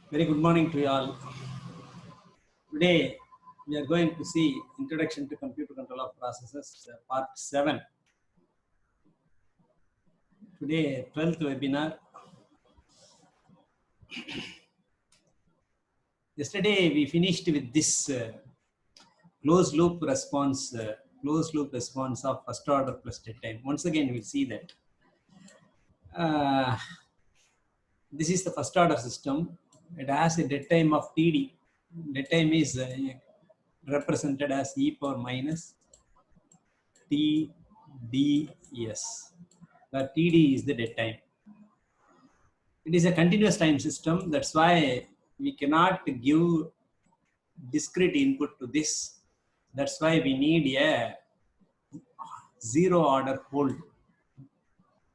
Very good morning to you all. Today we are going to see Introduction to Computer Control of Processes, Part 7. Today, 12th webinar. Yesterday we finished with this closed loop response of first order plus dead time. Once again, we'll see that. This is the first order system. It has a dead time of TD. Dead time is represented as e power minus TDS, where TD is the dead time. It is a continuous time system. That's why we cannot give discrete input to this. That's why we need a zero order hold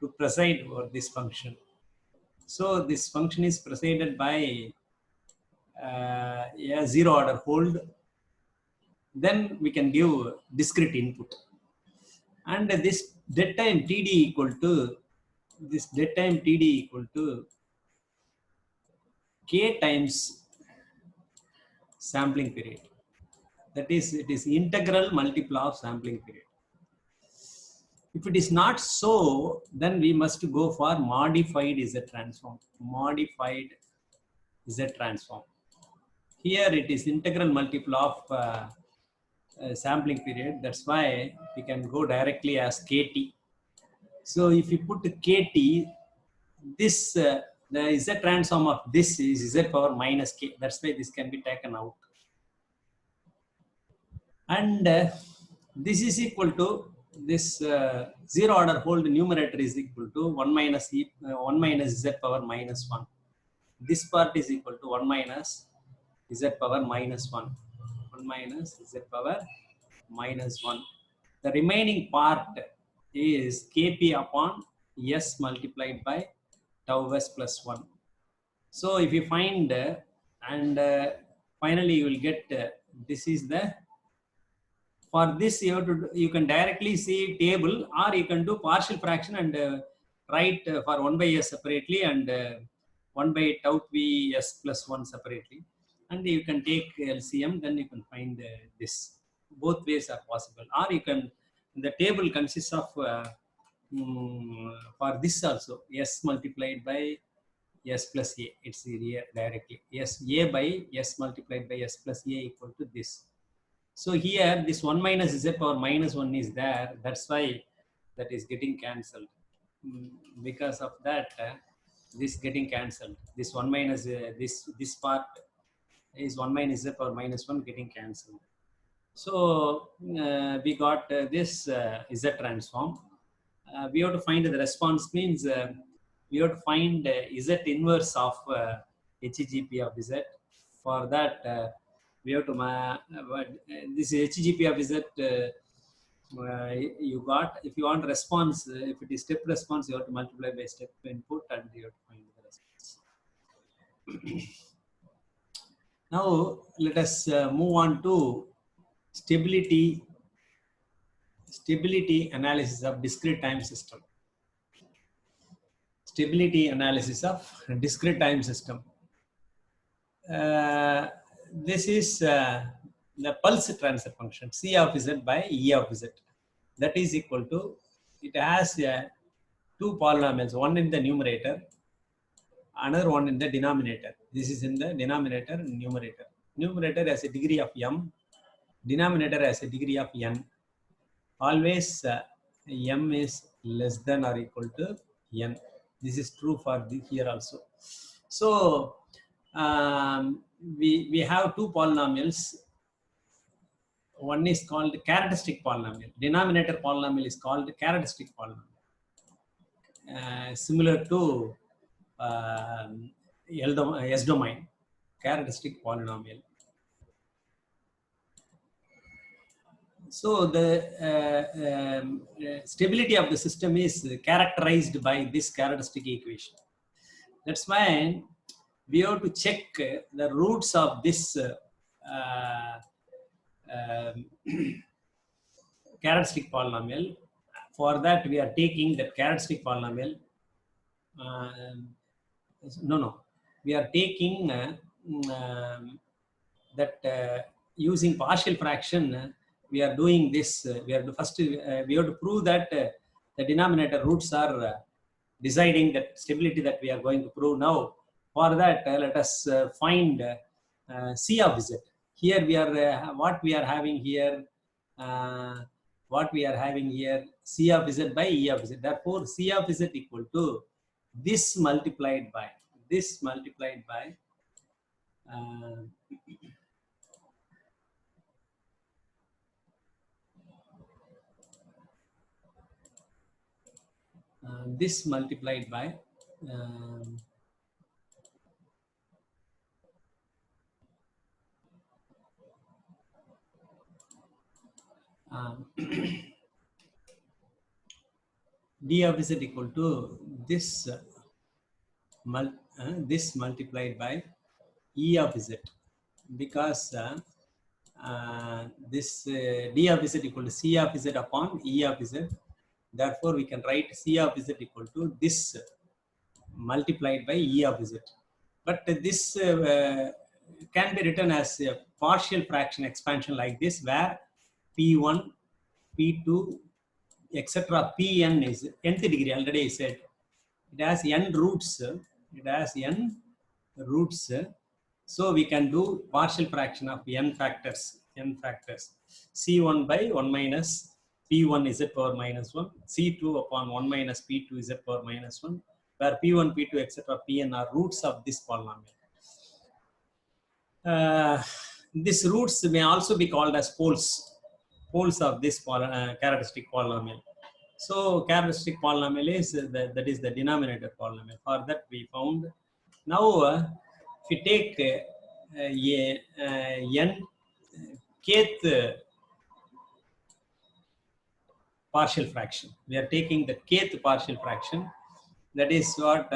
to preside over this function. So this function is presided by a zero order hold. Then we can give discrete input. And this dead time TD equal to K times sampling period. That is, it is integral multiple of sampling period. If it is not so, then we must go for modified Z transform. Here it is integral multiple of sampling period. That's why we can go directly as KT. So if you put KT, this the Z transform of this is Z power minus K. That's why this can be taken out. And this is equal to this zero order hold numerator is equal to 1 minus Z power minus 1. This part is equal to 1 minus Z power minus 1. 1 minus Z power minus 1. The remaining part is Kp upon S multiplied by tau S plus 1. So if you find and finally you will get this is the, for this you can directly see table, or you can do partial fraction and write for 1 by S separately and 1 by tau V S plus 1 separately, and you can take LCM, then you can find this. Both ways are possible, or you can, the table consists of for this also S multiplied by S plus A, it's here directly S A by S multiplied by S plus A equal to this. So here this 1 minus Z power minus 1 is there. That's why that is getting cancelled. Because of that, this getting cancelled. This 1 minus this part is 1 minus Z power minus 1 getting cancelled. So we got this Z transform. We have to find the response, means we have to find Z inverse of HGP of Z. For that, we have to this HGP of Z you got. If you want response, if it is step response, you have to multiply by step input and you have to find the response. Now let us move on to stability analysis of discrete time system. Stability analysis of discrete time system. This is the pulse transfer function C of Z by E of Z. That is equal to, it has two polynomials, one in the numerator, another one in the denominator. This is in the denominator and numerator. Numerator has a degree of m, denominator has a degree of n. Always m is less than or equal to n. This is true for here also. So we have two polynomials. One is called characteristic polynomial. Denominator polynomial is called characteristic polynomial. Similar to S domain, characteristic polynomial. So the stability of the system is characterized by this characteristic equation. That's why we have to check the roots of this characteristic polynomial. For that, we are taking that characteristic polynomial. we are taking that using partial fraction, we are doing this. We are first we have to prove that the denominator roots are deciding that stability that we are going to prove now. For that, let us find C of Z. Here we are what we are having here. What we are having here, C of Z by E of Z. Therefore, C of Z equal to this multiplied by uh, this multiplied by um, um, D of Z equal to this this multiplied by E of Z, because this D of Z equal to C of Z upon E of Z. Therefore, we can write C of Z equal to this multiplied by E of Z. But this can be written as a partial fraction expansion like this, where P1, P2, etc. Pn is nth degree. Already I said it has n roots. It has n roots. So we can do partial fraction of n factors. N factors. C1 by 1 minus P1 z power minus 1. C2 upon 1 minus P2 z power minus 1. Where P1, P2, etc. Pn are roots of this polynomial. These roots may also be called as poles of this characteristic polynomial. So characteristic polynomial is that is the denominator polynomial. For that we found. Now if we take n kth partial fraction, we are taking the kth partial fraction. That is what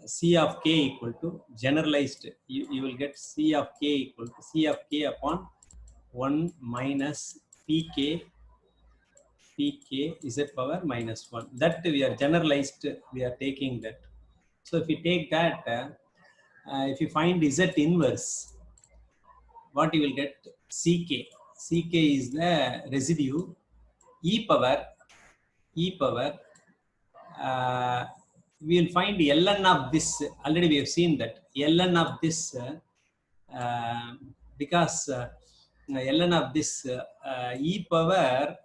C of k equal to generalized. You will get C of k equal to C of k upon 1 minus pk z power minus 1. That we are generalized, we are taking that. So if you take that, if you find z inverse, what you will get? Ck. Ck is the residue. E power, we will find ln of this. Already we have seen that ln of this, because ln of this e power,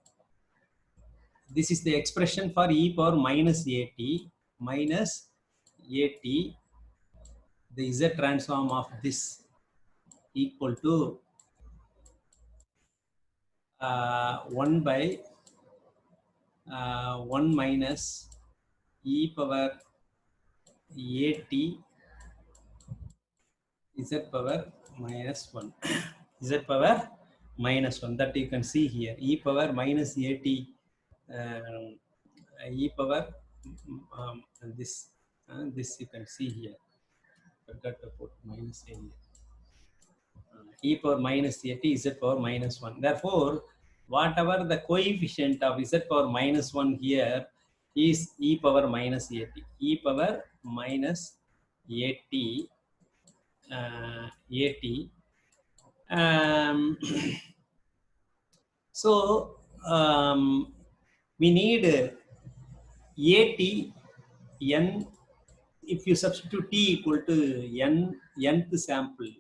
this is the expression for e power minus at, the z transform of this equal to 1 by 1 minus e power at z power minus 1. Z power minus 1, that you can see here. E power minus at e power this this you can see here. Forgot to put minus a here. E power minus at z power minus 1. Therefore, whatever the coefficient of z power minus 1 here is e power minus at. E power minus at at. So we need at n. If you substitute t equal to nth sample,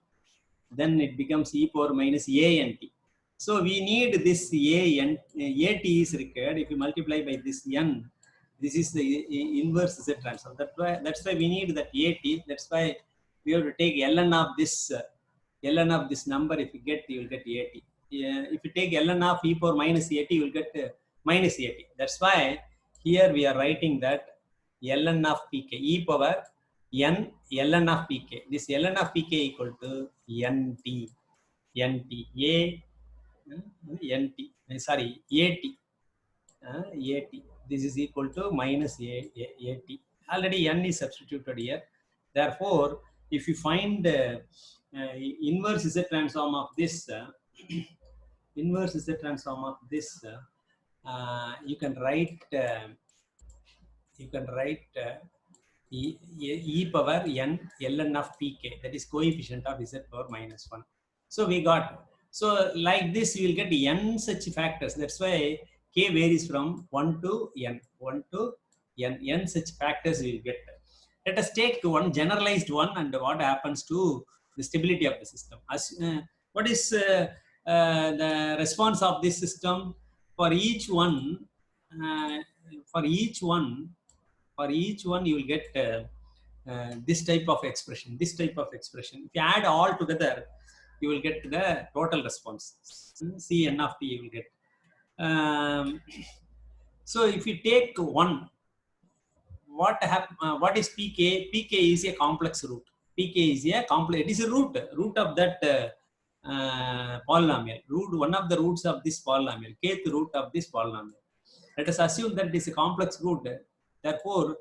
then it becomes e power minus a n t. So we need this at is required. If you multiply by this n, this is the inverse z transform. That's why we need that at. That's why we have to take ln of this number. If you get, you will get at. If you take ln of e power minus at, you will get minus at. That's why here we are writing that ln of pk e power n ln of pk. This ln of pk equal to nt a nt, sorry, at. This is equal to minus at. Already n is substituted here. Therefore, if you find inverse z transform of this inverse z transform of this, you can write e power n ln of pk, that is coefficient of z power minus 1. So we got, so like this you will get n such factors. That's why k varies from 1 to n, 1 to n such factors you will get. Let us take one generalized one and what happens to the stability of the system. What is the response of this system? For each one, uh, for each one, for each one you will get this type of expression, this type of expression. If you add all together, you will get the total response. Cn of t you will get. So if you take one, what is pk? Pk is a complex root. Pk is a complex, it is a root of that polynomial, one of the roots of this polynomial, kth root of this polynomial. Let us assume that it is a complex root. Therefore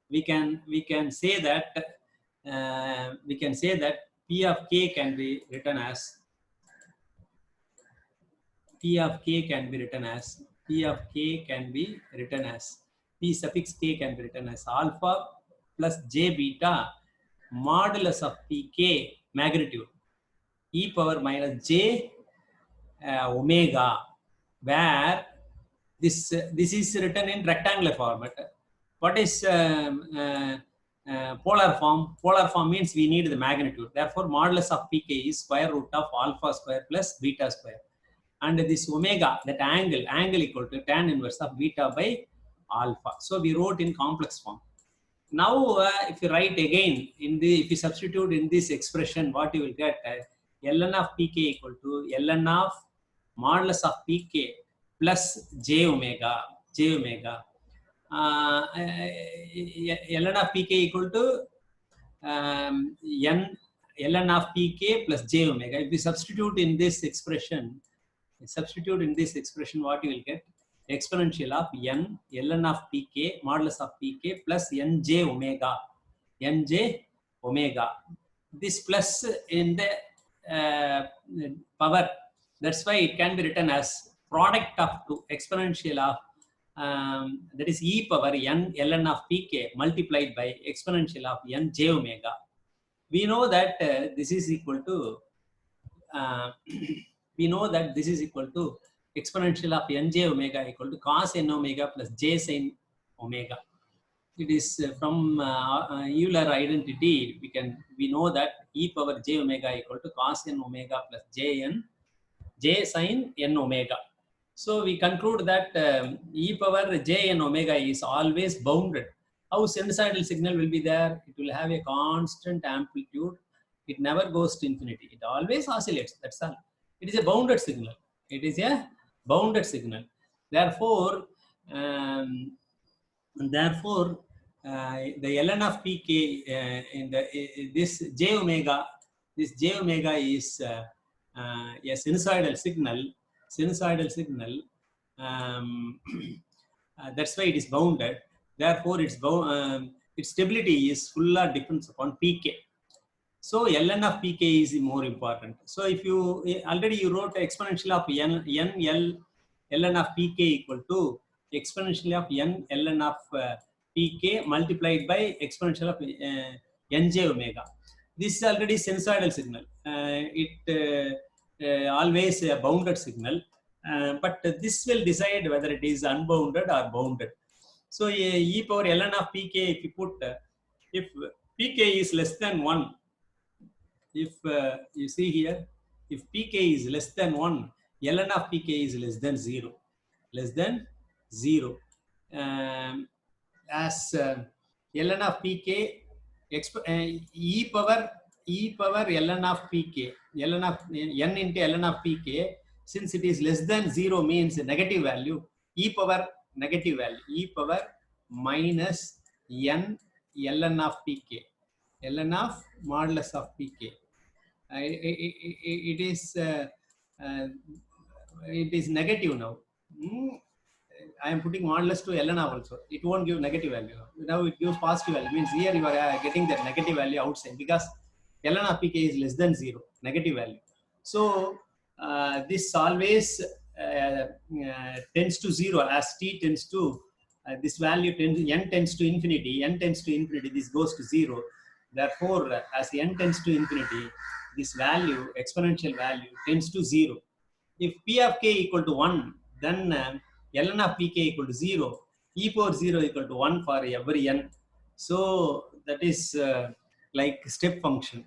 we can say that p of k can be written as p of k can be written as p of k can be written as p suffix k can be written as alpha plus j beta modulus of pk magnitude e power minus j omega, where this is written in rectangular format. What is polar form? Polar form means we need the magnitude. Therefore, modulus of pk is square root of alpha square plus beta square. And this omega, that angle equal to tan inverse of beta by alpha. So we wrote in complex form. Now, if you write again in the, if you substitute in this expression, what you will get? Ln of pk equal to ln of modulus of pk plus j omega. Ln of pk equal to n ln of pk plus j omega. If we substitute in this expression, what you will get? Exponential of n ln of pk modulus of pk plus nj omega. This plus in the power. That's why it can be written as product of two, exponential of that is e power n ln of pk multiplied by exponential of nj omega. We know that this is equal to we know that this is equal to exponential of nj omega equal to cos n omega plus j sin omega. It is from Euler identity. We know that e power j omega equal to cos n omega plus j sin n omega. So we conclude that e power j n omega is always bounded. How sinusoidal signal will be there? It will have a constant amplitude. It never goes to infinity. It always oscillates. That's all. It is a bounded signal. It is a bounded signal. Therefore, the ln of pk in the this j omega is a sinusoidal signal. That's why it is bounded. Therefore, its stability is full depends upon pk. So ln of pk is more important. So if you already you wrote exponential of ln of pk equal to exponential of ln of pk multiplied by exponential of nj omega. This is already sinusoidal signal. It always a bounded signal, but this will decide whether it is unbounded or bounded. So e power ln of pk, if you put if pk is less than 1, if you see here, if pk is less than 1, ln of pk is less than 0. As ln of pk e power ln of pk, ln of n into ln of pk, since it is less than 0 means negative value, e power negative value, e power minus n ln of pk, ln of modulus of pk. It is negative now. I am putting modulus to ln also. It won't give negative value. Now it gives positive value. Means here you are getting that negative value outside because ln of pk is less than 0, negative value. So this always tends to 0 as t tends to this value n tends to infinity, this goes to 0. Therefore, as n tends to infinity, this value, exponential value, tends to 0. If p of k equal to 1, then ln of pk equal to 0, e power 0 equal to 1 for every n. So that is like step function.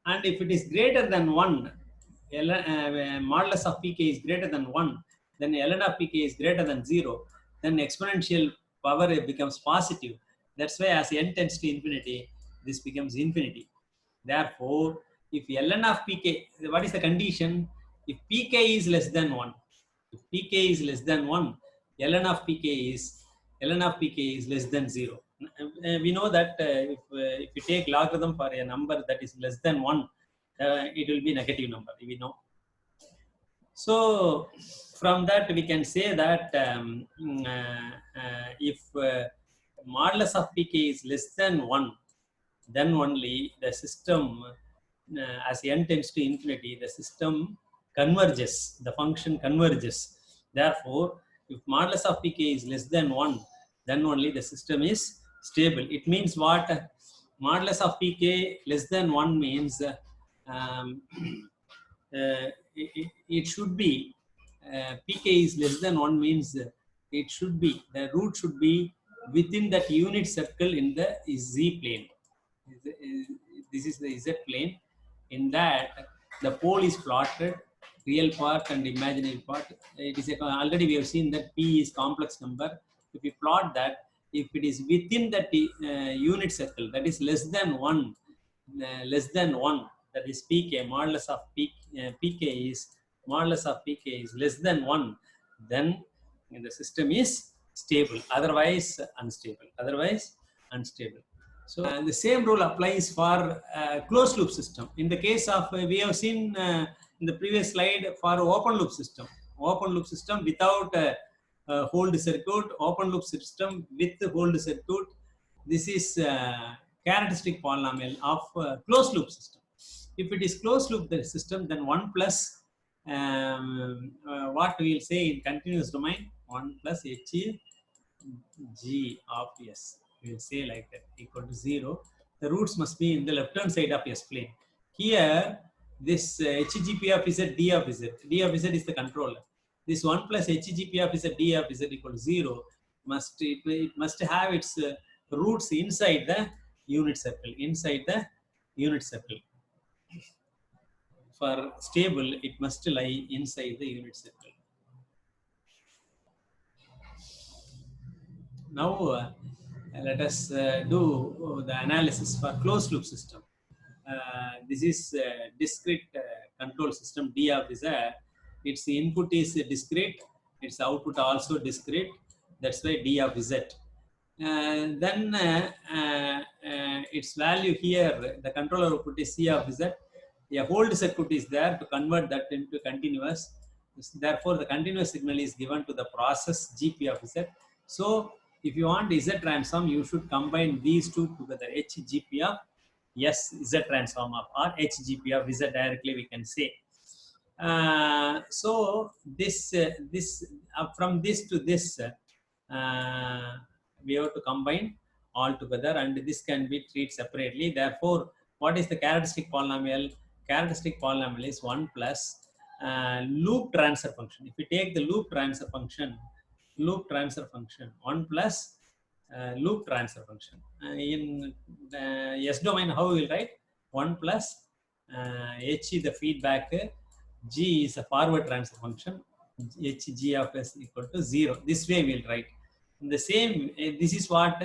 And if it is greater than 1, modulus of pk is greater than 1, then ln of pk is greater than 0, then exponential power becomes positive. That's why as n tends to infinity, this becomes infinity. Therefore, if ln of pk, what is the condition? If pk is less than 1, if pk is less than 1, ln of pk is less than 0. We know that if you take logarithm for a number that is less than 1, it will be negative number, we know. So from that we can say that if modulus of pk is less than 1, then only the system, as n tends to infinity, the system converges, the function converges. Therefore, if modulus of pk is less than 1, then only the system is stable. It means what? Modulus of pk less than 1 means it should be, pk is less than 1 means it should be, the root should be within that unit circle in the z plane. This is the z plane. In that, the pole is plotted, real part and imaginary part. It is already we have seen that p is complex number. If we plot that, if it is within that unit circle, that is less than 1, that is pk, modulus of pk is less than 1, then the system is stable, otherwise unstable. So the same rule applies for closed loop system. In the case of, we have seen in the previous slide for open loop system without hold circuit, open loop system with hold circuit. This is characteristic polynomial of closed loop system. If it is closed loop system, then 1 plus what we will say in continuous domain, 1 plus h g of s, we will say like that, equal to 0. The roots must be in the left hand side of s plane. Here, this hgp of z, d of z is the controller. This 1 plus hgp of z, d of z equal to 0 it must have its roots inside the unit circle, For stable, it must lie inside the unit circle. Now let us do the analysis for closed loop system. This is discrete control system, d of z. Its input is discrete, its output also discrete. That's why d of z. Then its value here, the controller output is c of z. A hold circuit is there to convert that into continuous. Therefore, the continuous signal is given to the process gp of z. So, if you want z transform, you should combine these two together, hgp of s z transform of, or hgp of z directly we can say. So this from this to this we have to combine all together, and this can be treated separately. Therefore, what is the characteristic polynomial? Characteristic polynomial is 1 plus loop transfer function. If we take the loop transfer function, 1 plus loop transfer function. In S domain, how we will write? 1 plus h is the feedback, g is a forward transfer function, hg of s equal to 0. This way we will write. The same, this is what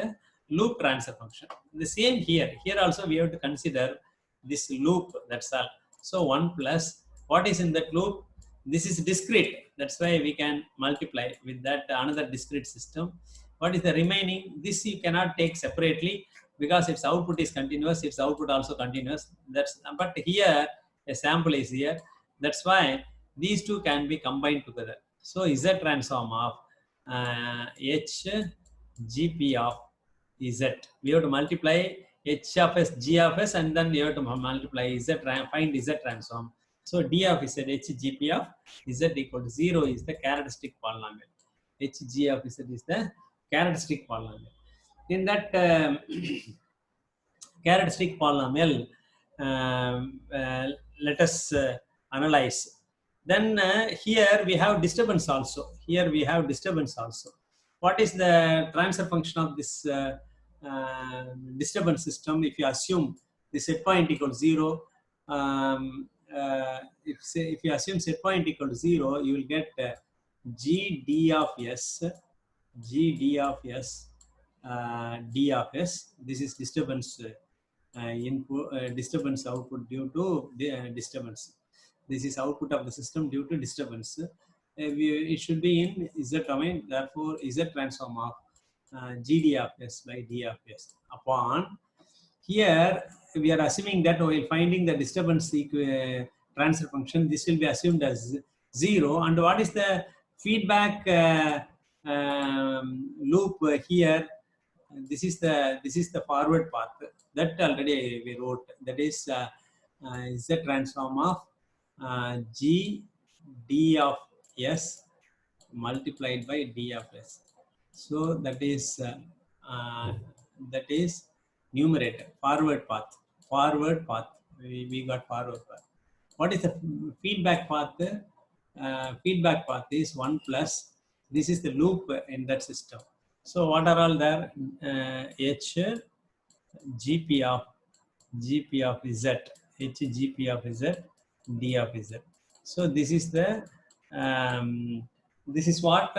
loop transfer function. The same here. Here also we have to consider this loop, that's all. So 1 plus, what is in that loop? This is discrete. That's why we can multiply with that another discrete system. What is the remaining? This you cannot take separately because its output is continuous, its output also continuous. But here a sample is here. That's why these two can be combined together. So z transform of h gp of z. We have to multiply h of s, g of s, and then we have to multiply z, find z transform. So d of z, h gp of z equal to 0 is the characteristic polynomial. H g of z is the characteristic polynomial. In that characteristic polynomial, let us analyze. Then here we have disturbance also. Here we have disturbance also. What is the transfer function of this disturbance system? If you assume the set point equals 0, if you assume set point equal to 0, you will get g d of s, g d of s, d of s. This is disturbance input, disturbance output due to disturbance. This is output of the system due to disturbance. It should be in z domain. Therefore, z transform of gd of s by d of s upon. Here we are assuming that while finding the disturbance transfer function, this will be assumed as 0. And what is the feedback loop here? This is the forward path that already we wrote. That is z transform of g d of s multiplied by d of s. So that is numerator, forward path. We got forward path. What is the feedback path? Feedback path is 1 plus. This is the loop in that system. So what are all there? H gp of z, h gp of z, d of z. So this is the this is what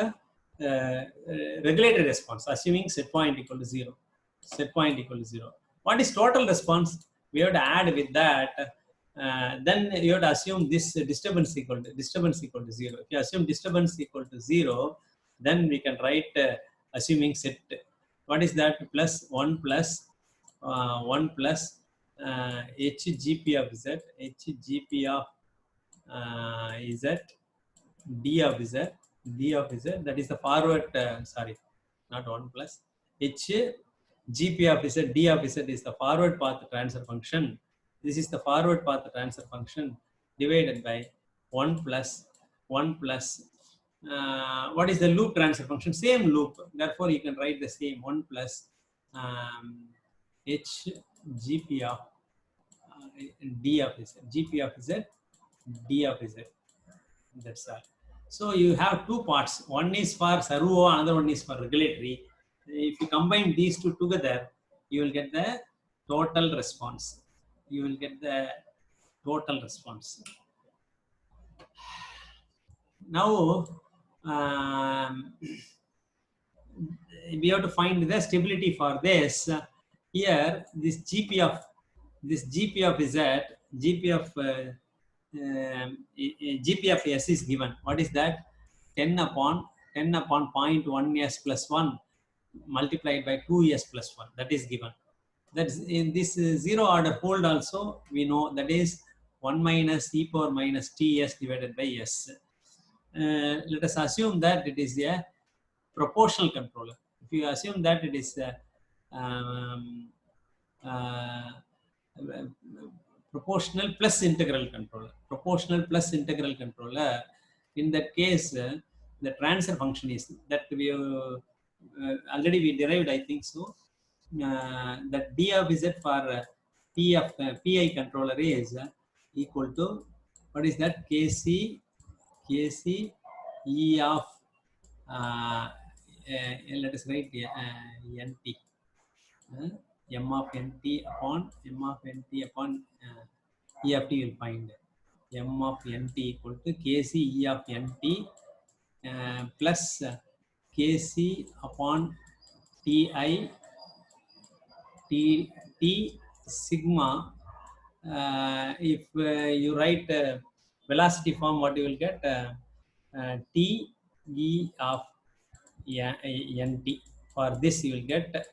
regulatory response, assuming set point equal to 0. Set point equal to 0. What is total response? We have to add with that. Then you have to assume this disturbance equal to 0. If you assume disturbance equal to 0, then we can write assuming set. What is that? Plus 1 plus h gp of z, h gp of z, d of z, that is the forward, sorry, not 1 plus, h gp of z, d of z is the forward path transfer function. This is the forward path transfer function divided by 1 plus what is the loop transfer function? Same loop. Therefore, you can write the same 1 plus h gp of d of z, gp of z, d of z. That's all. So you have two parts. One is for servo, another one is for regulatory. If you combine these two together, you will get the total response. You will get the total response. Now, we have to find the stability for this. Here, this GP of Z, GP of S is given. What is that? 10 upon 0.1 S plus 1 multiplied by 2 S plus 1. That is given. That's in this zero order hold also, we know that is 1 minus e power minus Ts divided by S. Let us assume that it is a proportional controller. If you assume that it is a proportional plus integral controller, in that case, the transfer function is that we already we derived, I think so. That d of z for p of pi controller is equal to, what is that? Kc e of let us write nt, m of nt upon e of t will find m of nt equal to kc e of nt plus kc upon ti t sigma. If you write velocity form, what you will get? T e of nt. For this you will get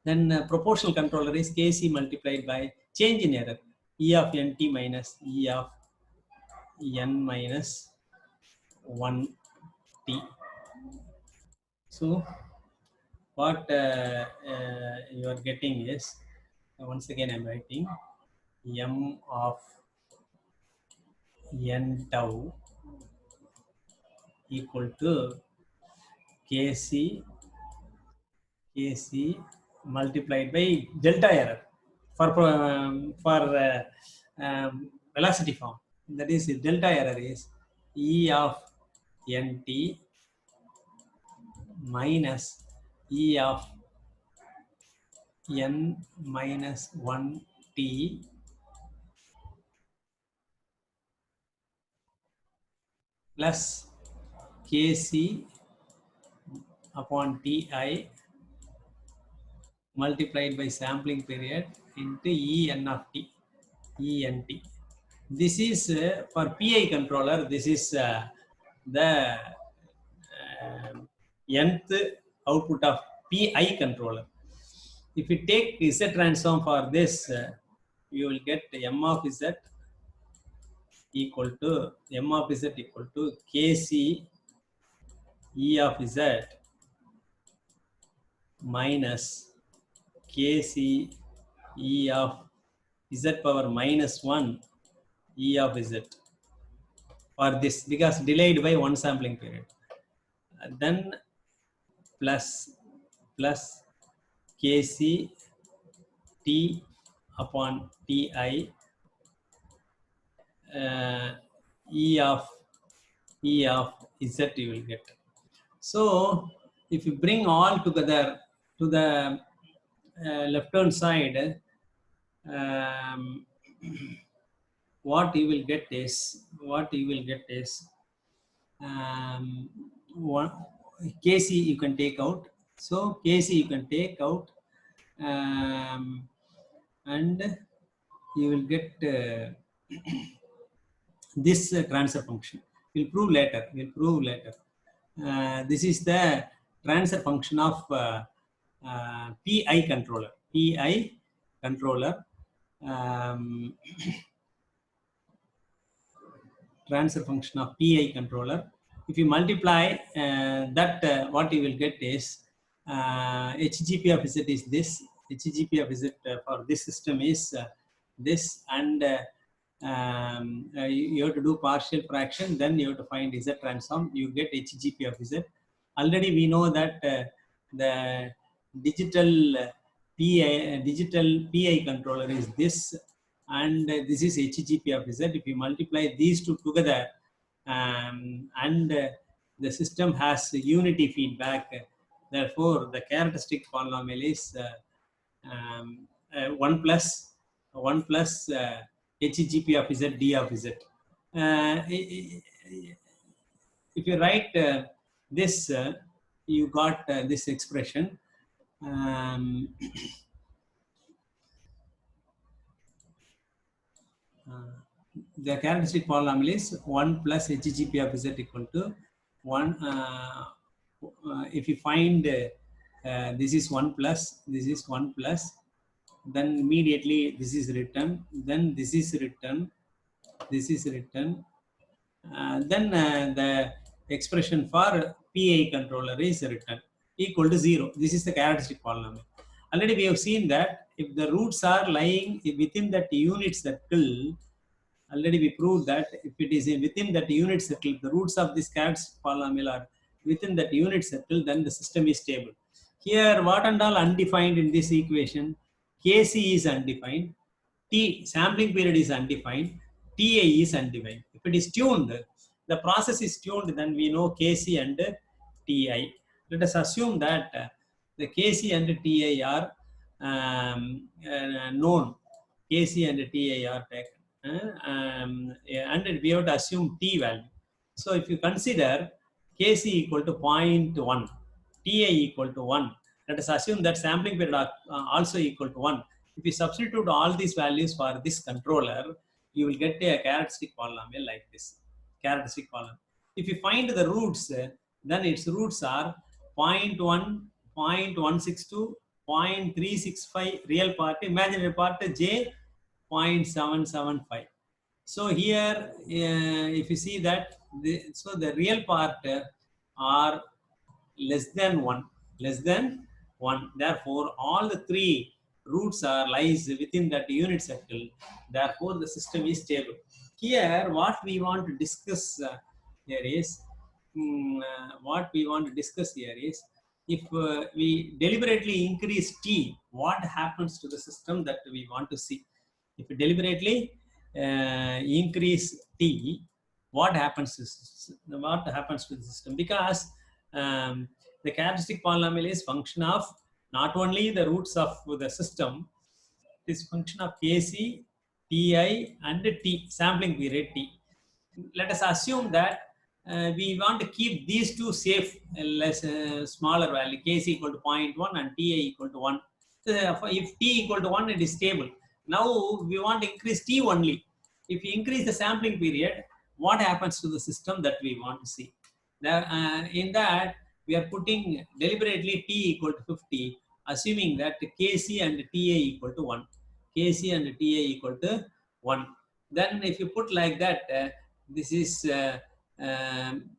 then proportional controller is kc multiplied by change in error, e of nt minus e of n minus 1t. So what you are getting is, once again I am writing m of n tau equal to Kc multiplied by delta error for velocity form. That is, delta error is E of nt minus E of n minus 1t plus Kc upon Ti multiplied by sampling period into En of t, Ent. This is for PI controller. This is the nth output of PI controller. If you take Z transform for this, you will get M of Z equal to Kc E of Z minus Kc E of Z power minus 1 E of Z for this, because delayed by one sampling period. Then plus Kc T upon Ti E of Z you will get. So if you bring all together to the left hand side, what you will get is one Kc you can take out. So Kc you can take out, and you will get this transfer function. We'll prove later. This is the transfer function of PI controller. Transfer function of PI controller. If you multiply that, what you will get is HGP of Z is this. HGP of Z for this system is this, and you have to do partial fraction. Then you have to find Z transform. You get HGP of Z. Already we know that the digital PI controller is this, and this is HGP of Z. If you multiply these two together, and the system has unity feedback, therefore the characteristic polynomial is 1 plus HGP of Z d of Z. If you write this, you got this expression. The characteristic polynomial is 1 plus HGP of Z equal to 1. If you find this is 1 plus, this is 1 plus, then immediately this is written, then this is written, then the expression for PI controller is written equal to 0. This is the characteristic polynomial. Already we have seen that if the roots are lying within that unit circle, already we proved that if it is within that unit circle, the roots of this characteristic polynomial are within that unit circle, then the system is stable. Here, what and all undefined in this equation? Kc is undefined, sampling period is undefined, Ta is undefined. If it is tuned, the process is tuned, then we know Kc and Ti. Let us assume that the Kc and Ti are known. Kc and Ti are taken. And we have to assume T value. So if you consider Kc equal to 0.1, Ta equal to 1, let us assume that sampling period also equal to 1. If you substitute all these values for this controller, you will get a characteristic polynomial like this. Characteristic polynomial. If you find the roots, then its roots are 0.1, 0.162, 0.365 real part, imaginary part j 0.775. So here, if you see that, the real part are less than 1. Therefore, all the three roots are lies within that unit circle. Therefore, the system is stable. Here, what we want to discuss here is what we want to discuss here is, if we deliberately increase T, what happens to the system that we want to see? If we deliberately increase T, what happens to the system? Because the characteristic polynomial is function of not only the roots of the system, it is function of Kc, Ti, and T, sampling period T. Let us assume that we want to keep these two safe, smaller value, Kc equal to 0.1 and Ti equal to 1. If T equal to 1, it is stable. Now we want to increase T only. If we increase the sampling period, what happens to the system that we want to see? In that, we are putting deliberately T equal to 50, assuming that Kc and Ta equal to 1. Kc and Ta equal to 1. Then if you put like that, this is um,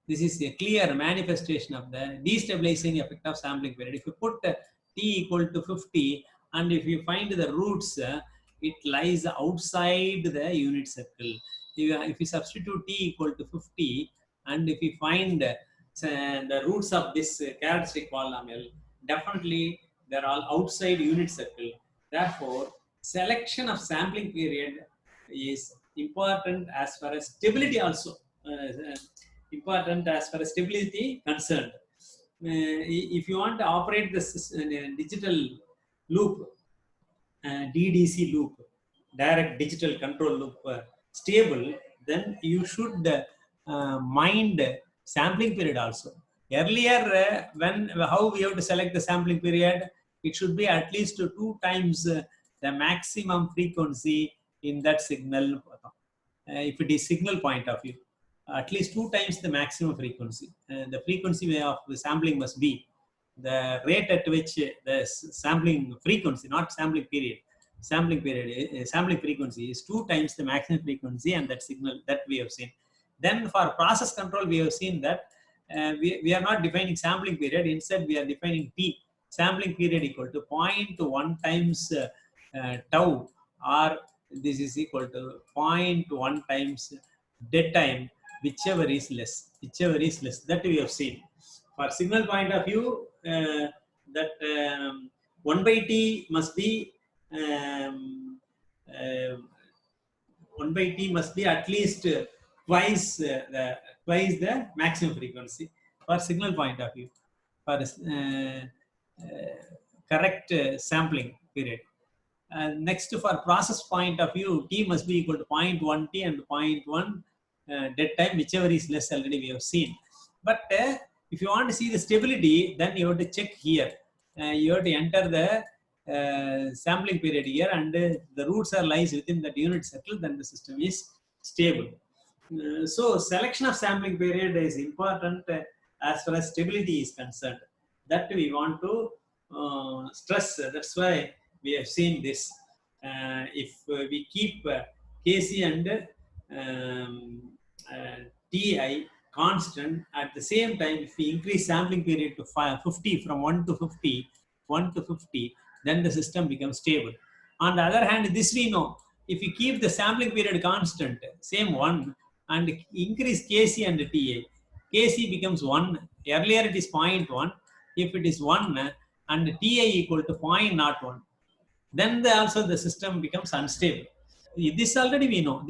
this is a clear manifestation of the destabilizing effect of sampling period. If you put T equal to 50, and if you find the roots, it lies outside the unit circle. If you substitute T equal to 50, and if you find the roots of this characteristic polynomial, definitely they're all outside unit circle. Therefore, selection of sampling period is important as far as stability also. Important as far as stability concerned. If you want to operate this digital loop, DDC loop, direct digital control loop, stable, then you should mind sampling period also. Earlier, when how we have to select the sampling period, it should be at least 2 times the maximum frequency in that signal. If it is signal point of view, at least 2 times the maximum frequency. The frequency of the sampling must be the rate at which the sampling frequency, not sampling period, sampling frequency is 2 times the maximum frequency, and that signal that we have seen. Then for process control, we have seen that we are not defining sampling period. Instead, we are defining T, sampling period equal to 0.1 times tau, or this is equal to 0.1 times dead time, whichever is less, that we have seen. For signal point of view, that 1 by T must be 1 by T must be at least twice the maximum frequency for signal point of view, for correct sampling period. Next, for process point of view, T must be equal to 0.1 T and 0.1 dead time, whichever is less, already we have seen. But if you want to see the stability, then you have to check here. You have to enter the sampling period here, and the roots are lies within that unit circle, then the system is stable. So selection of sampling period is important as far as stability is concerned. That we want to stress. That's why we have seen this. If we keep Kc and Ti constant, at the same time, if we increase sampling period to 50, from 1 to 50, then the system becomes stable. On the other hand, this we know, if you keep the sampling period constant, same 1, and increase Kc and Ta, Kc becomes 1. Earlier it is 0.1. If it is 1 and Ta equal to 0.01, then also the system becomes unstable. This already we know.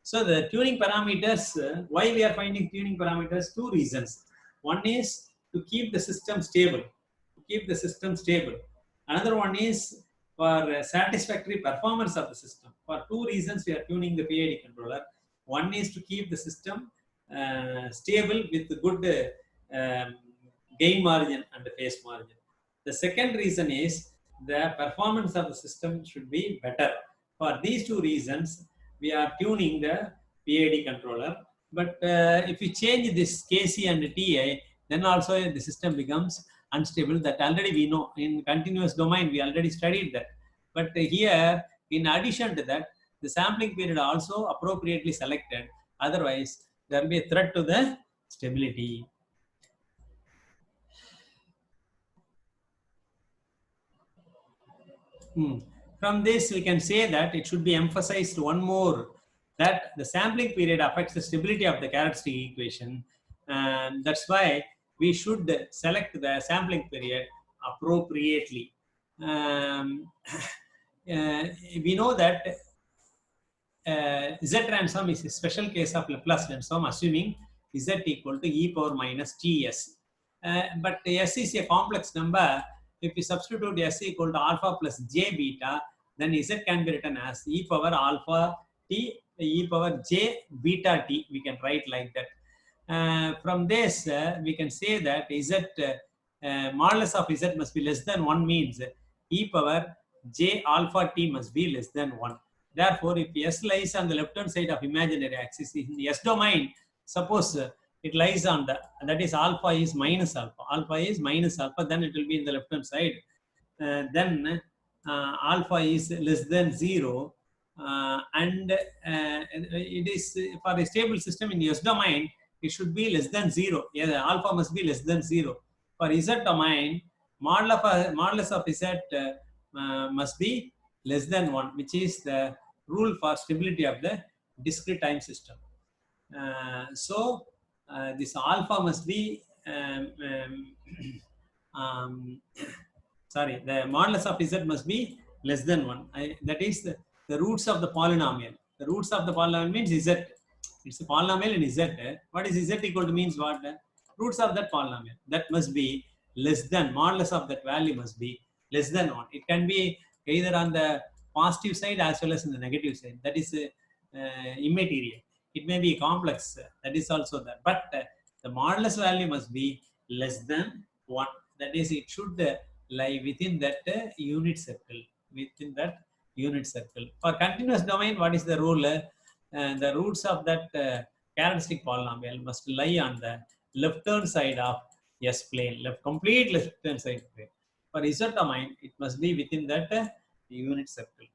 So the tuning parameters, why we are finding tuning parameters? 2 reasons. One is to keep the system stable. Another one is for satisfactory performance of the system. For 2 reasons, we are tuning the PID controller. One is to keep the system stable with good gain margin and phase margin. The second reason is the performance of the system should be better. For these 2 reasons, we are tuning the PID controller. But if we change this Kc and Ti, then also the system becomes unstable. That already we know. In continuous domain, we already studied that. But here, in addition to that, the sampling period also appropriately selected. Otherwise, there will be a threat to the stability. From this, we can say that it should be emphasized one more that the sampling period affects the stability of the characteristic equation, and that's why we should select the sampling period appropriately. Um, we know that Z transform is a special case of Laplace transform, assuming Z equal to e power minus Ts. But S is a complex number. If you substitute S equal to alpha plus j beta, then Z can be written as e power alpha t e power j beta t. We can write like that. From this, we can say that Z modulus of Z must be less than 1 means e power j alpha t must be less than 1. Therefore, if S lies on the left-hand side of imaginary axis in the S domain, suppose it lies on the, that is alpha is minus alpha, then it will be in the left-hand side. Then alpha is less than 0, and it is for a stable system in S domain, it should be less than 0. Yeah, alpha must be less than 0. For Z domain, modulus of Z must be less than 1, which is the rule for stability of the discrete time system. This alpha must be sorry, the modulus of Z must be less than 1. That is the roots of the polynomial. The roots of the polynomial means Z. It's a polynomial in Z. What is Z equal to means what? Roots of that polynomial. That must be less than, modulus of that value must be less than 1. It can be either on the positive side as well as in the negative side. That is immaterial. It may be complex. That is also there. But the modulus value must be less than 1. That is, it should lie within that unit circle. Within that unit circle. For continuous domain, what is the rule? The roots of that characteristic polynomial must lie on the left-hand side of S plane, complete left-hand side plane. For Z domain, it must be within that unit circle.